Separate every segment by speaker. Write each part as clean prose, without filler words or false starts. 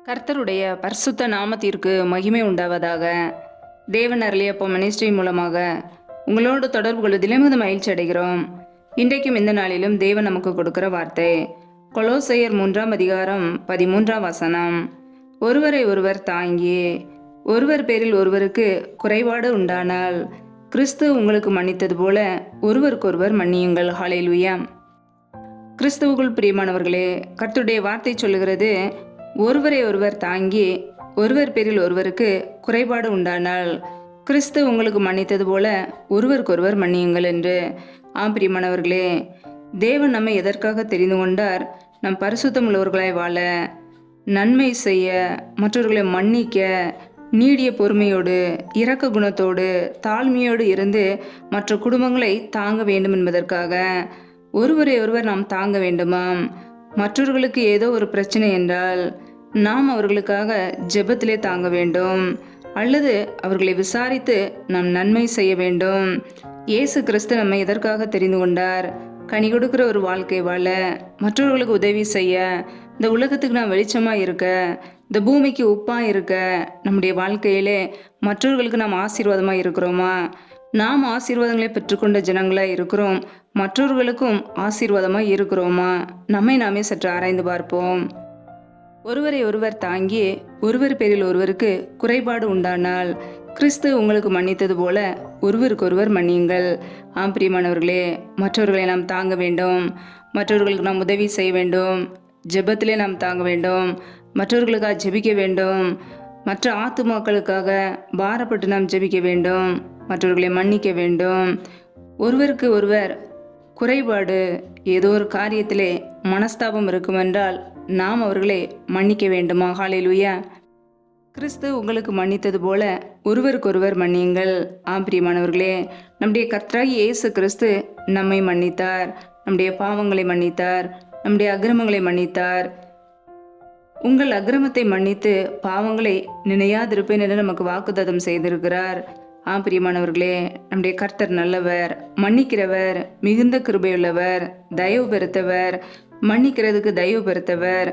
Speaker 1: கர்த்தருடைய பரிசுத்த நாமத்திற்கு மகிமை உண்டாவதாக. தேவன் அருளியப்போ மினிஸ்ட்ரி மூலமாக உங்களோடு தொடர்பு கொள்வதிலே மிகுந்த மகிழ்ச்சி அடைகிறோம். இன்றைக்கும் இந்த நாளிலும் தேவன் நமக்கு கொடுக்கிற வார்த்தை கொலோசையர் 3:13 ஒருவரை ஒருவர் தாங்கி ஒருவர் பேரில் ஒருவருக்கு குறைபாடு உண்டானால் கிறிஸ்து உங்களுக்கு மன்னித்தது போல ஒருவருக்கொருவர் மன்னியுங்கள். ஹல்லேலூயா. கிறிஸ்துவுக்குள் பிரியமானவர்களே, கர்த்தருடைய வார்த்தை சொல்லுகிறது, ஒருவரை ஒருவர் தாங்கி ஒருவர் பேரில் ஒருவருக்கு குறைபாடு உண்டானால் கிறிஸ்து உங்களுக்கு மன்னித்தது போல ஒருவருக்கொருவர் மன்னியுங்கள் என்று. பிரியமானவர்களே, தேவன் நம்மை எதற்காக தெரிந்து கொண்டார்? நம் பரிசுத்தம் உள்ளவர்களாய் வாழ, நன்மை செய்ய, மற்றவர்களை மன்னிக்க, நீடிய பொறுமையோடு, இரக்க குணத்தோடு, தாழ்மையோடு இருந்து மற்ற குடும்பங்களை தாங்க வேண்டும் என்பதற்காக. ஒருவரை ஒருவர் நாம் தாங்க வேண்டுமாம். மற்றவர்களுக்கு ஏதோ ஒரு பிரச்சனை என்றால் நாம் அவர்களுக்காக ஜெபத்திலே தாங்க வேண்டும், அல்லது அவர்களை விசாரித்து நாம் நன்மை செய்ய வேண்டும். இயேசு கிறிஸ்து நம்மை எதற்காக தெரிந்து கொண்டார்? கனி கொடுக்கிற ஒரு வாழ்க்கை வாழ, மற்றவர்களுக்கு உதவி செய்ய, இந்த உலகத்துக்கு நாம் வெளிச்சமாக இருக்க, இந்த பூமிக்கு உப்பாக இருக்க. நம்முடைய வாழ்க்கையிலே மற்றவர்களுக்கு நாம் ஆசீர்வாதமாக இருக்கிறோமா? நாம் ஆசீர்வாதங்களை பெற்றுக்கொண்ட ஜனங்களாக இருக்கிறோம், மற்றவர்களுக்கும் ஆசீர்வாதமாக இருக்கிறோமா? நம்மை நாமே சற்று ஆராய்ந்து பார்ப்போம். ஒருவரை ஒருவர் தாங்கி ஒருவர் பேரில் ஒருவருக்கு குறைபாடு உண்டானால் கிறிஸ்து உங்களுக்கு மன்னித்தது போல ஒருவருக்கொருவர் மன்னியுங்கள். பிரியமானவர்களே, மற்றவர்களை நாம் தாங்க வேண்டும், மற்றவர்களுக்கு நாம் உதவி செய்ய வேண்டும், ஜெபத்திலே நாம் தாங்க வேண்டும், மற்றவர்களுக்காக ஜெபிக்க வேண்டும், மற்ற ஆத்துமாக்களுக்காக பாரப்பட்டு நாம் ஜெபிக்க வேண்டும், மற்றவர்களை மன்னிக்க வேண்டும். ஒருவருக்கு ஒருவர் குறைபாடு, ஏதோ ஒரு காரியத்திலே மனஸ்தாபம் இருக்குமென்றால் நாம் அவர்களை மன்னிக்க வேண்டுமா? ஹல்லேலூயா. கிறிஸ்து உங்களுக்கு மன்னித்தது போல ஒருவருக்கொருவர் மன்னியுங்கள். பிரியமானவர்களே, நம்முடைய கர்த்தராகிய இயேசு கிறிஸ்து நம்மை மன்னித்தார், நம்முடைய பாவங்களை மன்னித்தார், நம்முடைய அக்கிரமங்களை மன்னித்தார். உங்கள் அக்கிரமத்தை மன்னித்து பாவங்களை நினையாதிருப்பேன் என்று நமக்கு வாக்குத்தத்தம் செய்திருக்கிறார். பிரியமானவர்களே, நம்முடைய கர்த்தர் நல்லவர், மன்னிக்கிறவர், மிகுந்த கிருபையுள்ளவர், தயவு பெருத்தவர், மன்னிக்கிறதுக்கு தயவு பெருத்தவர்.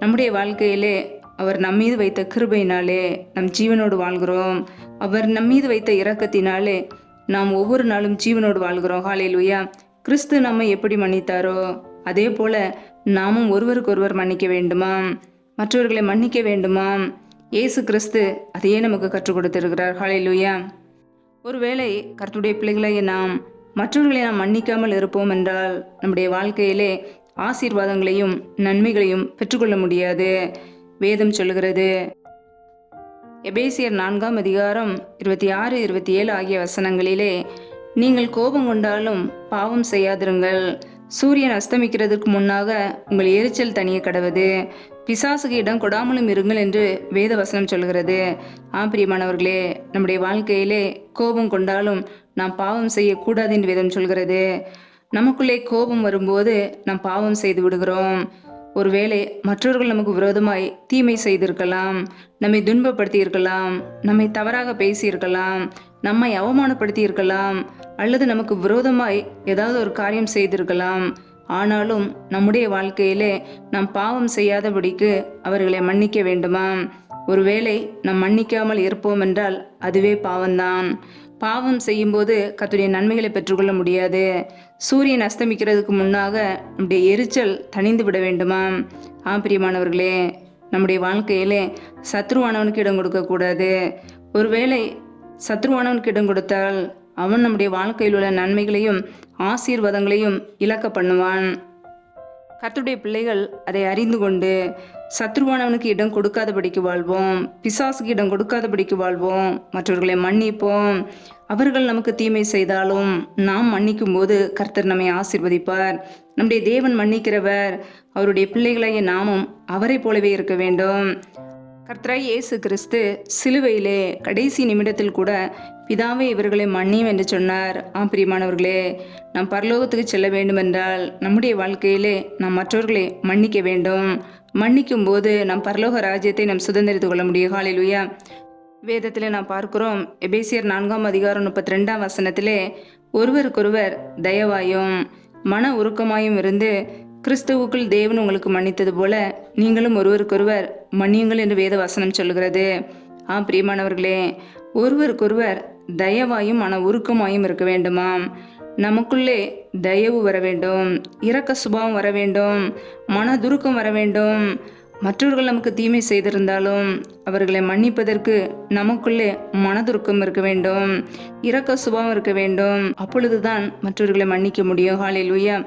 Speaker 1: நம்முடைய வாழ்க்கையிலே அவர் நம்மீது வைத்த கிருபையினாலே நம் ஜீவனோடு வாழ்கிறோம். அவர் நம்மீது வைத்த இரக்கத்தினாலே நாம் ஒவ்வொரு நாளும் ஜீவனோடு வாழ்கிறோம். ஹல்லேலூயா. கிறிஸ்து நம்மை எப்படி மன்னித்தாரோ அதே போல நாமும் ஒருவருக்கொருவர் மன்னிக்க வேண்டுமாம், மற்றவர்களை மன்னிக்க வேண்டுமாம். இயேசு கிறிஸ்து அதையே நமக்கு கற்றுக் கொடுத்திருக்கிறார். ஹல்லேலூயா. ஒருவேளை கர்த்தருடைய பிள்ளைகளாகிய நாம் மற்றவர்களை நாம் மன்னிக்காமல் இருப்போம் என்றால் நம்முடைய வாழ்க்கையிலே ஆசீர்வாதங்களையும் நன்மைகளையும் பெற்றுக்கொள்ள முடியாது. வேதம் சொல்லுகிறது, எபேசியர் 4:26-27 ஆகிய வசனங்களிலே, நீங்கள் கோபம் கொண்டாலும் பாவம் செய்யாதிருங்கள். சூரியன் அஸ்தமிக்கிறதுக்கு முன்னாக உங்கள் எரிச்சல் தனிய கடவது, பிசாசுக்கு இடம் கொடாமலும் இருங்கள் என்று வேத வசனம் சொல்கிறது. பிரியமானவர்களே, நம்முடைய வாழ்க்கையிலே கோபம் கொண்டாலும் நாம் பாவம் செய்யக்கூடாது என்று வேதம் சொல்கிறது. நமக்குள்ளே கோபம் வரும்போது நாம் பாவம் செய்து விடுகிறோம். ஒருவேளை மற்றவர்கள் நமக்கு விரோதமாய் தீமை செய்திருக்கலாம், நம்மை துன்பப்படுத்தி இருக்கலாம், நம்மை தவறாக பேசியிருக்கலாம், நம்மை அவமானப்படுத்தி இருக்கலாம், அல்லது நமக்கு விரோதமாய் ஏதாவது ஒரு காரியம் செய்திருக்கலாம். ஆனாலும் நம்முடைய வாழ்க்கையிலே நாம் பாவம் செய்யாதபடிக்கு அவர்களை மன்னிக்க வேண்டுமா? ஒருவேளை நாம் மன்னிக்காமல் இருப்போம் என்றால் அதுவே பாவம்தான். பாவம் செய்யும்போது கர்த்தருடைய நன்மைகளை பெற்றுக்கொள்ள முடியாது. சூரியன் அஸ்தமிக்கிறதுக்கு முன்னாக நம்முடைய எரிச்சல் தணிந்து விட வேண்டுமா? பிரியமானவர்களே, நம்முடைய வாழ்க்கையிலே சத்ருவானவனுக்கு இடம் கொடுக்கக்கூடாது. ஒருவேளை சத்ருவானவனுக்கு இடம் கொடுத்தால் அவன் நம்முடைய வாழ்க்கையில் உள்ள நன்மைகளையும் ஆசீர்வாதங்களையும் இழக்க பண்ணுவான். கர்த்தருடைய பிள்ளைகள் அதை அறிந்து கொண்டு சத்ருவானவனுக்கு இடம் கொடுக்காதபடிக்கு வாழ்வோம், பிசாசுக்கு இடம் கொடுக்காதபடிக்கு வாழ்வோம், மற்றவர்களை மன்னிப்போம். அவர்கள் நமக்கு தீமை செய்தாலும் நாம் மன்னிக்கும் போது கர்த்தர் நம்மை ஆசீர்வதிப்பார். நம்முடைய தேவன் மன்னிக்கிறவர். அவருடைய பிள்ளைகளாகிய நாமும் அவரை போலவே இருக்க வேண்டும். கர்த்தராகிய இயேசு கிறிஸ்து சிலுவையிலே கடைசி நிமிடத்தில் கூட பிதாவே இவர்களை மன்னியும் என்று சொன்னார். பிரியமானவர்களே, நாம் பரலோகத்துக்கு செல்ல வேண்டுமென்றால் நம்முடைய வாழ்க்கையிலே நாம் மற்றவர்களை மன்னிக்க வேண்டும். மன்னிக்கும் போது நாம் பரலோக ராஜ்யத்தை நாம் சுதந்திரித்து கொள்ள முடியும். ஹல்லேலூயா. வேதத்திலே நாம் பார்க்கிறோம், எபேசியர் 4:32 ஒருவருக்கொருவர் தயவாயும் மன உருக்கமாயும் இருந்து கிறிஸ்துவுக்குள் தேவன் உங்களுக்கு மன்னித்தது போல நீங்களும் ஒருவருக்கொருவர் மன்னியுங்கள் என்று வேத வசனம் சொல்கிறது. பிரியமானவர்களே, ஒருவருக்கொருவர் தயவாயும் மன உருக்கமாயும் இருக்க வேண்டுமாம். நமக்குள்ளே தயவு வர வேண்டும், இரக்க சுபாவம் வர வேண்டும், மனதுருக்கம் வர வேண்டும். மற்றவர்கள் நமக்கு தீமை செய்திருந்தாலும் அவர்களை மன்னிப்பதற்கு நமக்குள்ளே மனதுருக்கம் இருக்க வேண்டும், இரக்க சுபாவம் இருக்க வேண்டும். அப்பொழுதுதான் மற்றவர்களை மன்னிக்க முடியும். ஹல்லேலூயா.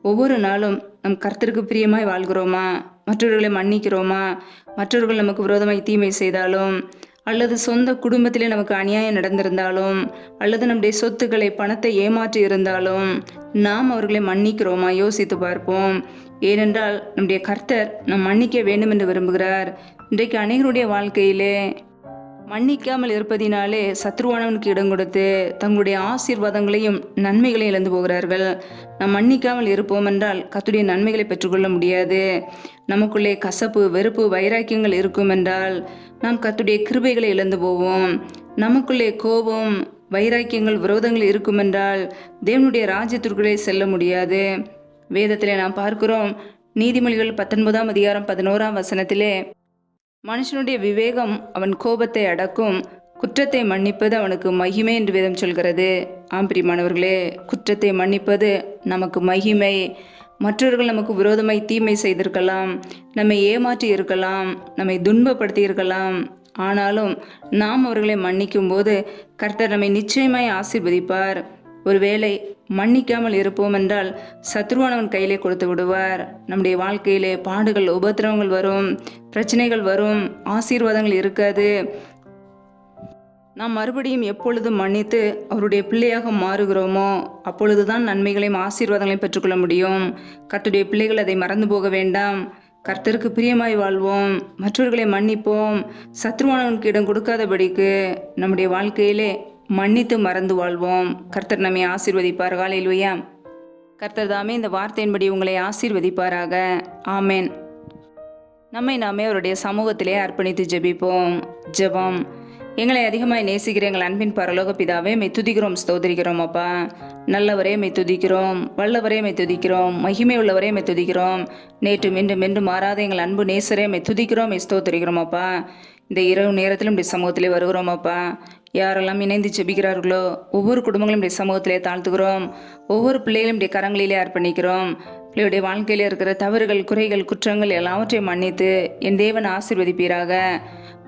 Speaker 1: ஒவ்வொரு நாளும் நம் கர்த்தருக்கு பிரியமாய் வாழ்கிறோமா? மற்றவர்களை மன்னிக்கிறோமா? மற்றவர்கள் நமக்கு விரோதமாய் தீமை செய்தாலும், அல்லது சொந்த குடும்பத்திலே நமக்கு அநியாயம் நடந்திருந்தாலும், அல்லது நம்முடைய சொத்துக்களை பணத்தை ஏமாற்றி இருந்தாலும் நாம் அவர்களை மன்னிக்கிறோமா? யோசித்து பார்ப்போம். ஏனென்றால் நம்முடைய கர்த்தர் நாம் மன்னிக்க வேண்டும் என்று விரும்புகிறார். இன்றைக்கு அநேகருடைய வாழ்க்கையிலே மன்னிக்காமல் இருப்பதினாலே சத்ருவானவனுக்கு இடம் கொடுத்து தங்களுடைய ஆசீர்வாதங்களையும் நன்மைகளையும் இழந்து போகிறார்கள். நாம் மன்னிக்காமல் இருப்போம் என்றால் கர்த்தருடைய நன்மைகளை பெற்றுக்கொள்ள முடியாது. நமக்குள்ளே கசப்பு, வெறுப்பு, வைராக்கியங்கள் இருக்கும் என்றால் நாம் கர்த்தருடைய கிருபைகளை இழந்து போவோம். நமக்குள்ளே கோபம், வைராக்கியங்கள், விரோதங்கள் இருக்கும் என்றால் தேவனுடைய ராஜ்யத்திற்குள்ளே செல்ல முடியாது. வேதத்திலே நாம் பார்க்கிறோம், நீதிமொழிகள் 19ஆம் அதிகாரம் 11ஆம் வசனத்திலே, மனுஷனுடைய விவேகம் அவன் கோபத்தை அடக்கும், குற்றத்தை மன்னிப்பது அவனுக்கு மகிமை என்று வேதம் சொல்கிறது. பிரியமானவர்களே, குற்றத்தை மன்னிப்பது நமக்கு மகிமை. மற்றவர்கள் நமக்கு விரோதமாய் தீமை செய்திருக்கலாம், நம்மை ஏமாற்றி இருக்கலாம், நம்மை துன்பப்படுத்தி இருக்கலாம். ஆனாலும் நாம் அவர்களை மன்னிக்கும் போது கர்த்தர் நம்மை நிச்சயமாய் ஆசீர்வதிப்பார். ஒருவேளை மன்னிக்காமல் இருப்போம் என்றால் சத்ருவானவன் கையிலே கொடுத்து விடுவார். நம்முடைய வாழ்க்கையிலே பாடுகள், உபத்திரவங்கள் வரும், பிரச்சனைகள் வரும், ஆசீர்வாதங்கள் இருக்காது. நாம் மறுபடியும் எப்பொழுது மன்னித்து அவருடைய பிள்ளையாக மாறுகிறோமோ அப்பொழுதுதான் நன்மைகளையும் ஆசீர்வாதங்களையும் பெற்றுக்கொள்ள முடியும். கர்த்தருடைய பிள்ளைகள் அதை மறந்து போக வேண்டாம். கர்த்தருக்கு பிரியமாய் வாழ்வோம், மற்றவர்களை மன்னிப்போம், சத்ருவானவனுக்கு இடம் கொடுக்காதபடிக்கு நம்முடைய வாழ்க்கையிலே மன்னித்து மறந்து வாழ்வோம். கர்த்தர் நம்மை ஆசீர்வதிப்பார். ஹல்லேலூயா. கர்த்தர் தாமே இந்த வார்த்தையின்படி உங்களை ஆசீர்வதிப்பாராக. ஆமென். நம்மை நாமே அவருடைய சமூகத்திலே அர்ப்பணித்து ஜெபிப்போம். ஜெபம். எங்களை அதிகமாய் நேசிக்கிற எங்கள் அன்பின் பரலோக பிதாவே, மெய் துதிக்கிறோம், ஸ்தோத்திரிக்கிறோம். அப்பா, நல்லவரே மெய் துதிக்கிறோம், வல்லவரே மெய் துதிக்கிறோம், மகிமை உள்ளவரே மெய் துதிக்கிறோம். நேற்று மீண்டும் மாறாத எங்கள் அன்பு நேசரே மெய் துதிக்கிறோம், மெய் ஸ்தோத்திரிக்கிறோம். அப்பா, இந்த இரவு நேரத்திலும் இப்படி சமூகத்திலே வருகிறோம். அப்பா, யாரெல்லாம் இணைந்து ஜெபிக்கிறார்களோ ஒவ்வொரு குடும்பங்களும் இப்படி சமூகத்திலே தாழ்த்துகிறோம். ஒவ்வொரு பிள்ளைகளும் இப்படி கரங்களிலே அர்ப்பணிக்கிறோம். பிள்ளையுடைய வாழ்க்கையில் இருக்கிற தவறுகள், குறைகள், குற்றங்கள் எல்லாவற்றையும் மன்னித்து என் தேவன் ஆசீர்வதிப்பீராக.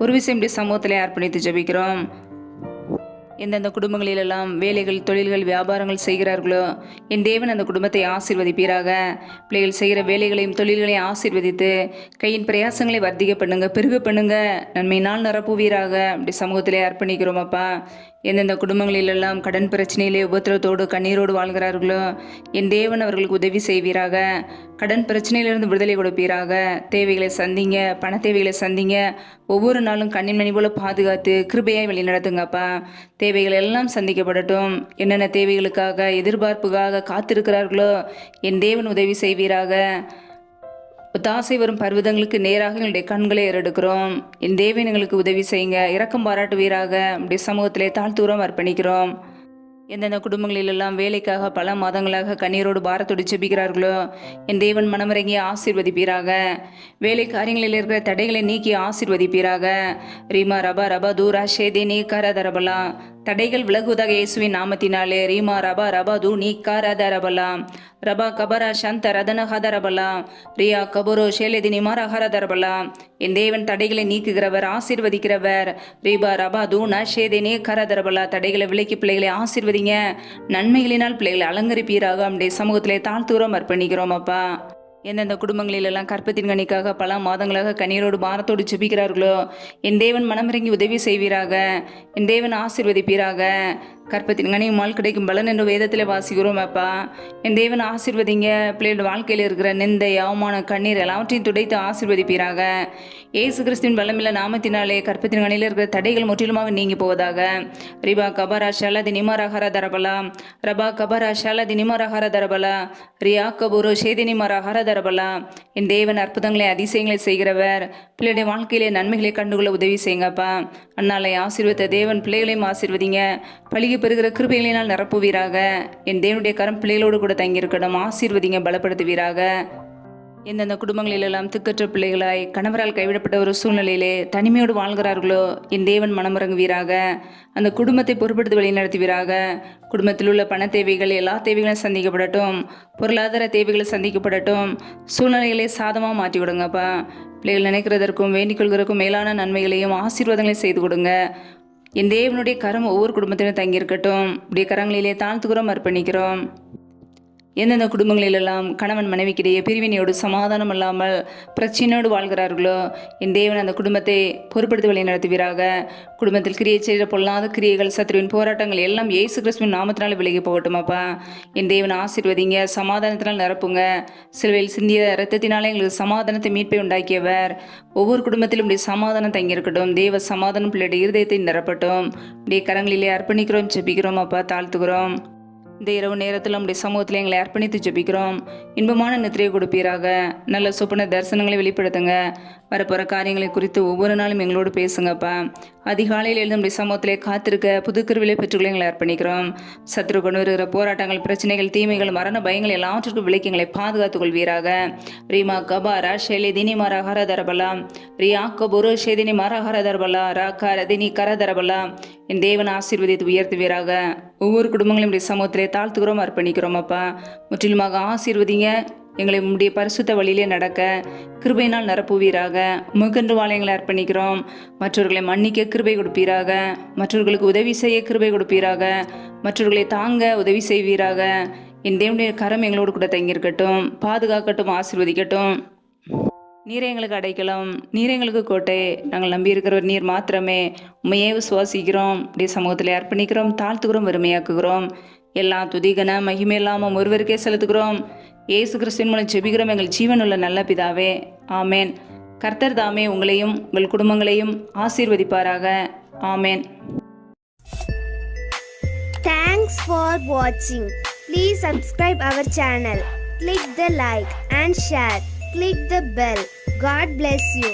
Speaker 1: ஒரு விஷயம் இப்படி சமூகத்திலே அர்ப்பணித்து ஜெபிக்கிறோம். எந்தெந்த குடும்பங்களிலெல்லாம் வேலைகள், தொழில்கள், வியாபாரங்கள் செய்கிறார்களோ என் தேவன் அந்த குடும்பத்தை ஆசீர்வதிப்பீராக. பிள்ளைகள் செய்கிற வேலைகளையும் தொழில்களையும் ஆசீர்வதித்து கையின் பிரயாசங்களை வர்த்திக்க பண்ணுங்க, பெருக பண்ணுங்க, நன்மையினால் நிரப்புவீராக. அப்படி சமூகத்திலே அர்ப்பணிக்கிறோம். அப்பா, எந்தெந்த குடும்பங்களிலெல்லாம் கடன் பிரச்சனையிலே உபத்திரத்தோடு கண்ணீரோடு வாழ்கிறார்களோ என் தேவன் அவர்களுக்கு உதவி செய்வீராக. கடன் பிரச்சனையிலிருந்து விடுதலை கொடுப்பீராக. தேவைகளை சந்திங்க, பண தேவைகளை சந்திங்க. ஒவ்வொரு நாளும் கண்ணின் மணி போல பாதுகாத்து கிருபையாய் வழி நடத்துங்கப்பா. தேவைகள் எல்லாம் சந்திக்கப்படட்டும். என்னென்ன தேவைகளுக்காக, எதிர்பார்ப்புக்காக காத்திருக்கிறார்களோ என் தேவன் உதவி செய்வீராக. ஒத்தாசை வரும் பர்வதங்களுக்கு நேராக எங்களுடைய கண்களை ஏறெடுக்கிறோம். என் தேவன் எங்களுக்கு உதவி செய்யுங்க, இரக்கம் பாராட்டுவீராக. நம்முடைய சமூகத்திலே தாழ்த்தூரம் அர்ப்பணிக்கிறோம். எந்தெந்த குடும்பங்களிலெல்லாம் வேலைக்காக பல மாதங்களாக கண்ணீரோடு பாரத்தோடு ஜெபிக்கிறார்களோ என் தேவன் மனமிறங்கி ஆசீர்வதிப்பீராக. வேலை காரியங்களில் இருக்கிற தடைகளை நீக்கி ஆசீர்வதிப்பீராக. ரீமா ரபா ரபா தூரா ஷேதே நீ கரதரபலா. தடைகள் விலகுவதாக இயேசுவின் நாமத்தினாலே. ரீமா ரபா ரபா தூ நீ கரதரபலா. ரபா கபரா சந்த ரதன ஹதரபலா. ரியா கபுரோ ஷேலதி நிமார ஹரதரபலா. என் தேவன் தடைகளை நீக்குகிறவர், ஆசீர்வதிக்கிறவர். ரீபா ரபா தூணா ஷேதேனே கரதரபலா. தடைகளை விலக்கி பிள்ளைகளை ஆசீர்வதிங்க, நன்மைகளினால் பிள்ளைகளை அலங்கரிப்பீராக. நம்முடைய சமூகத்திலே தாழ்த்தூரம் அர்ப்பணிக்கிறோம். அப்பா, எந்தெந்த குடும்பங்களிலெல்லாம் கற்பத்தின் கனிக்காக பல மாதங்களாக கண்ணீரோடு பாரத்தோடு ஜெபிக்கிறார்களோ என் தேவன் மனமிறங்கி உதவி செய்வீராக. என் தேவன் ஆசீர்வதிப்பீராக. கற்பத்தின் கனியுமால் கிடைக்கும் பலன் என்று வேதத்தில் வாசிக்கிறோம். அப்பா, என் தேவன் ஆசீர்வதிங்க. பிள்ளைகளோட வாழ்க்கையில் இருக்கிற நிந்தை, அவமான, கண்ணீர் எல்லாவற்றையும் துடைத்து ஆசீர்வதிப்பீராக. ஏசு கிறிஸ்துவின் பலமில்ல நாமத்தினாலே கற்பத்தின் கனியில் இருக்கிற தடைகள் முற்றிலுமாக நீங்கி போவதாக. ரிபா கபரா ஷலதி நிமரஹர தரபலா. ரபா கபரா ஷலதி நிமரஹர தரபலா. ரியா கபூரோ ஷேதி நிமரஹர தரபலா. என் தேவன் அற்புதங்களை, அதிசயங்களை செய்கிறவர். பிள்ளையுடைய வாழ்க்கையிலே நன்மைகளை கண்டுகொள்ள உதவி செய்யுங்கப்பா. அன்னாலை ஆசீர்வதித்த தேவன் பிள்ளைகளையும் ஆசீர்வதிங்க. பழிகு பெறுகிற கிருபைகளினால் நிரப்புவீராக. என் தேவனுடைய கரம் பிள்ளைகளோடு கூட தங்கியிருக்கணும். ஆசீர்வதிங்க, பலப்படுத்துவீராக. எந்தெந்த குடும்பங்களிலெல்லாம் திக்கற்ற பிள்ளைகளாய் கணவரால் கைவிடப்பட்ட ஒரு சூழ்நிலையிலே தனிமையோடு வாழ்கிறார்களோ என் தேவன் மனமிறங்குவீராக. அந்த குடும்பத்தை பொறுப்படுத்தி வழி நடத்துவீராக. குடும்பத்தில் உள்ள பண தேவைகள் எல்லா தேவைகளும் சந்திக்கப்படட்டும், பொருளாதார தேவைகள் சந்திக்கப்படட்டும், சூழ்நிலைகளை சாதமாக மாற்றி விடுங்கப்பா. பிள்ளைகள் நினைக்கிறதற்கும் வேண்டிக் கொள்கிறதுக்கும் மேலான நன்மைகளையும் ஆசீர்வாதங்களையும் செய்து கொடுங்க. என் தேவனுடைய கரம் ஒவ்வொரு குடும்பத்திலும் தங்கியிருக்கட்டும். இப்படிய கரங்களிலே தாழ்த்துக்கிறோம், அர்ப்பணிக்கிறோம். எந்தெந்த குடும்பங்களிலெல்லாம் கணவன் மனைவிக்கிடையே பிரிவினையோடு சமாதானம் இல்லாமல் பிரச்சனையோடு வாழ்கிறார்களோ என் தேவன் அந்த குடும்பத்தை பொறுப்படுத்தி வழி நடத்துவீராக. குடும்பத்தில் கிரியை செய்கிற பொல்லாத கிரியைகள், சத்ருவின் போராட்டங்கள் எல்லாம் இயேசு கிறிஸ்துவின் நாமத்தினால் விலகி போகட்டுமாப்பா. என் தேவன் ஆசீர்வதிங்க, சமாதானத்தினால் நிரப்புங்க. சிலுவையில் சிந்திய இரத்தத்தினாலே எங்களுக்கு சமாதானத்தை மீட்பை உண்டாக்கியவர். ஒவ்வொரு குடும்பத்திலும் இப்படி சமாதானம் தங்கியிருக்கட்டும். தேவ சமாதானம் பிள்ளையுடைய இருதயத்தை நிரப்பட்டும். இப்படியே கரங்களிலே அர்ப்பணிக்கிறோம், ஜெபிக்கிறோம் அப்பா, தாழ்த்துக்கிறோம். இந்த இரவு நேரத்தில் நம்முடைய சமூகத்தில் எங்களை அர்ப்பணித்து ஜெபிக்கிறோம். இன்பமான நித்திரையை கொடுப்பீராக. நல்ல சொப்பன தரிசனங்களை வெளிப்படுத்துங்க. வரப்போகிற காரியங்களை குறித்து ஒவ்வொரு நாளும் எங்களோடு பேசுங்கப்பா. அதிகாலையில் எழுந்து நம்முடைய சமூகத்திலே காத்திருக்க புது கிருவிலை பெற்றுக்களை எங்களை அர்ப்பணிக்கிறோம். சத்ரு கொண்டு வருகிற போராட்டங்கள், பிரச்சனைகள், தீமைகள், மரண பயங்கள் எல்லாவற்றுக்கும் விலைக்கு எங்களை பாதுகாத்துக் கொள்வீராக. ரீமா கபாரா ஷேலே தினி மாரா ஹரதரபலா ரியா கபுரு ஷேதினி மாரா ஹரதரபலா ராக்கா ரதினி கரதரபலா. என் தேவன் ஆசீர்வதித்து உயர்த்துவீராக. ஒவ்வொரு குடும்பங்களையும் சமூகத்திலே தாழ்த்துக்கிறோம், அர்ப்பணிக்கிறோம் அப்பா. முற்றிலுமாக ஆசீர்வதிங்க. எங்களை உம்முடைய பரிசுத்த வழியிலே நடக்க கிருபையினால் நிரப்புவீராக. உமக்கென்று வாழ எங்களை அர்ப்பணிக்கிறோம். மற்றவர்களை மன்னிக்க கிருபை கொடுப்பீராக. மற்றவர்களுக்கு உதவி செய்ய கிருபை கொடுப்பீராக. மற்றவர்களை தாங்க உதவி செய்வீராக. என் தேவனுடைய கரம் எங்களோடு கூட தங்கியிருக்கட்டும், பாதுகாக்கட்டும், ஆசீர்வதிக்கட்டும். நீரை எங்களுக்கு அடைக்கலாம், நீரை எங்களுக்கு கோட்டை. நாங்கள் நம்பியிருக்கிறவர் நீர் மாத்திரமே. உண்மையே விசுவாசிக்கிறோம். இப்படி சமூகத்தில் அர்ப்பணிக்கிறோம், தாழ்த்துக்கிறோம், வறுமையாக்குகிறோம். எல்லா துதிகன மகிமை இல்லாமல் ஒருவருக்கே செலுத்துகிறோம். இயேசு கிறிஸ்துவின் மூலம் ஜெபிக்கிறோம் எங்கள் ஜீவனுள்ள நல்ல பிதாவே, ஆமேன். கர்த்தர் தாமே உங்களையும் உங்கள் குடும்பங்களையும் ஆசீர்வதிப்பாராக. ஆமேன்.
Speaker 2: Thanks for watching. Please subscribe our channel. Click the like and share. Click the bell. God bless you.